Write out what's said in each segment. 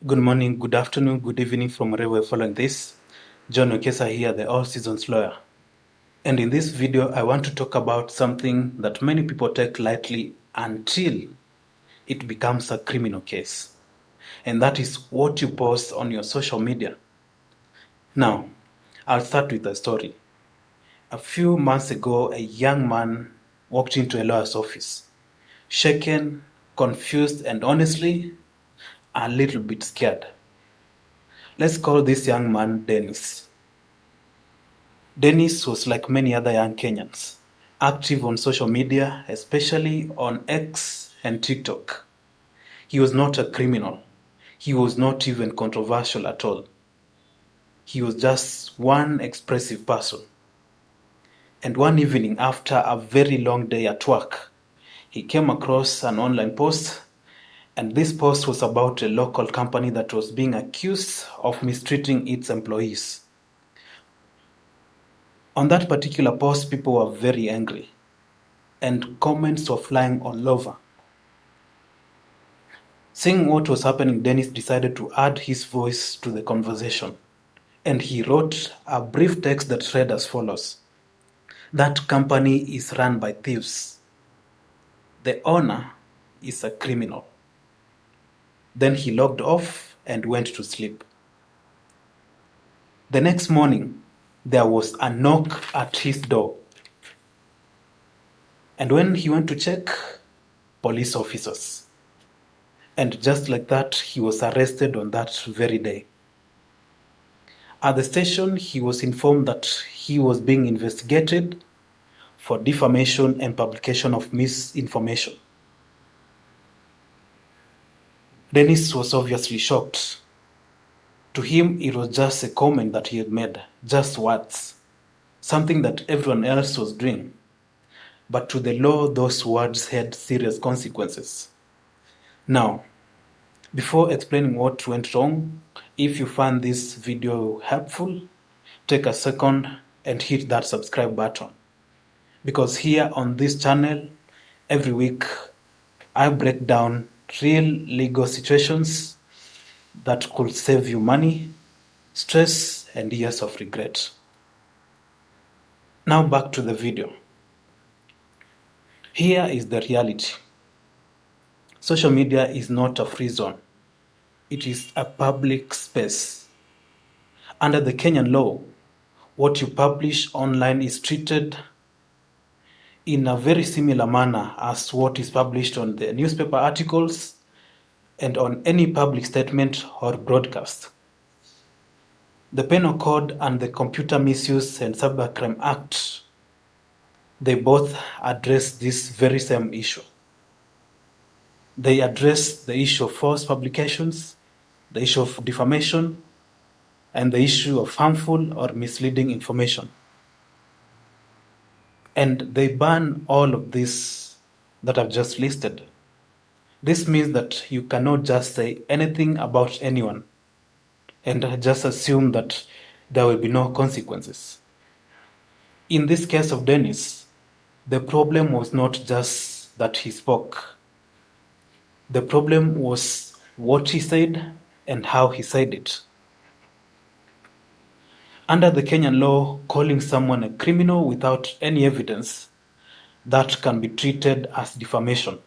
Good morning, good afternoon, good evening from wherever you're following this. John Okesa here, the All Seasons Lawyer. And in this video, I want to talk about something that many people take lightly until it becomes a criminal case. And that is what you post on your social media. Now, I'll start with a story. A few months ago, a young man walked into a lawyer's office, shaken, confused, and honestly, a little bit scared. Let's call this young man Dennis. Dennis was like many other young Kenyans, active on social media, especially on X and TikTok. He was not a criminal. He was not even controversial at all. He was just one expressive person. And one evening, after a very long day at work, he came across an online post, and this post was about a local company that was being accused of mistreating its employees. On that particular post, people were very angry, and comments were flying all over. Seeing what was happening, Dennis decided to add his voice to the conversation, and he wrote a brief text that read as follows: "That company is run by thieves. The owner is a criminal." Then he logged off and went to sleep. The next morning, there was a knock at his door. And when he went to check, police officers. And just like that, he was arrested on that very day. At the station, he was informed that he was being investigated for defamation and publication of misinformation. Dennis was obviously shocked. To him, it was just a comment that he had made, just words, something that everyone else was doing. But to the law, those words had serious consequences. Now, before explaining what went wrong, if you found this video helpful, take a second and hit that subscribe button. Because here on this channel, every week, I break down real legal situations that could save you money, stress, and years of regret. Now back to the video. Here is the reality. Social media is not a free zone. It is a public space. Under the Kenyan law, what you publish online is treated in a very similar manner as what is published on the newspaper articles and on any public statement or broadcast. The Penal Code and the Computer Misuse and Cybercrime Act, they both address this very same issue. They address the issue of false publications, the issue of defamation, and the issue of harmful or misleading information. And they ban all of this that I've just listed. This means that you cannot just say anything about anyone and just assume that there will be no consequences. In this case of Dennis, the problem was not just that he spoke. The problem was what he said and how he said it. Under the Kenyan law, calling someone a criminal without any evidence, that can be treated as defamation.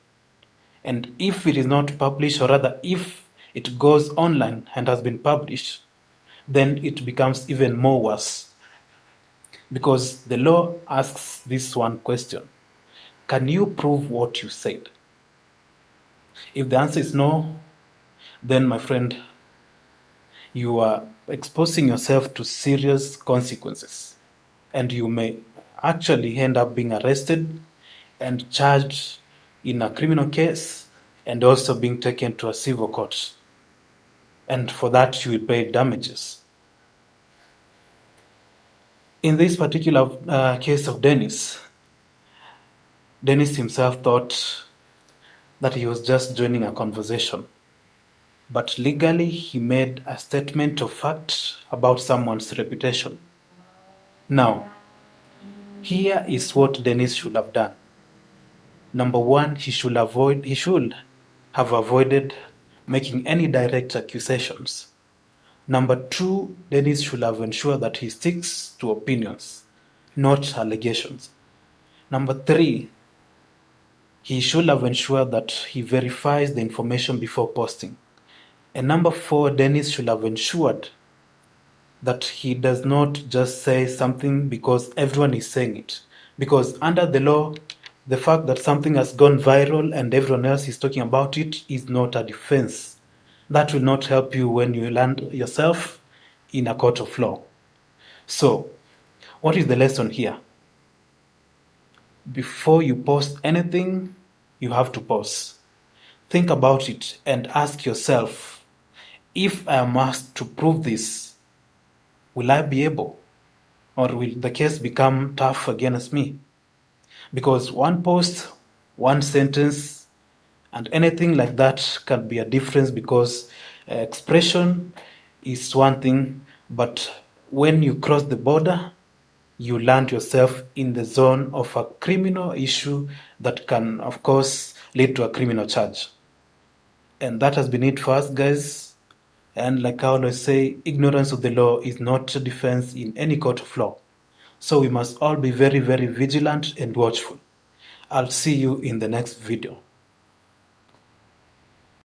And if it is not published, or rather if it goes online and has been published, then it becomes even more worse. Because the law asks this one question: can you prove what you said? If the answer is no, then my friend, you are exposing yourself to serious consequences. And you may actually end up being arrested and charged in a criminal case and also being taken to a civil court. And for that, you will pay damages. In this particular case of Dennis himself thought that he was just joining a conversation. But legally, he made a statement of fact about someone's reputation. Now, here is what Dennis should have done. Number one, he should have avoided making any direct accusations. Number 2, Dennis should have ensured that he sticks to opinions, not allegations. Number 3, he should have ensured that he verifies the information before posting. And number 4, Dennis should have ensured that he does not just say something because everyone is saying it. Because under the law, the fact that something has gone viral and everyone else is talking about it is not a defense. That will not help you when you land yourself in a court of law. So, what is the lesson here? Before you post anything, you have to pause. Think about it and ask yourself, if I am asked to prove this, will I be able? Or will the case become tough against me? Because one post, one sentence, and anything like that can be a difference, because expression is one thing, but when you cross the border, you land yourself in the zone of a criminal issue that can, of course, lead to a criminal charge. And that has been it for us, guys. And like I always say, ignorance of the law is not a defense in any court of law. So we must all be very, very vigilant and watchful. I'll see you in the next video.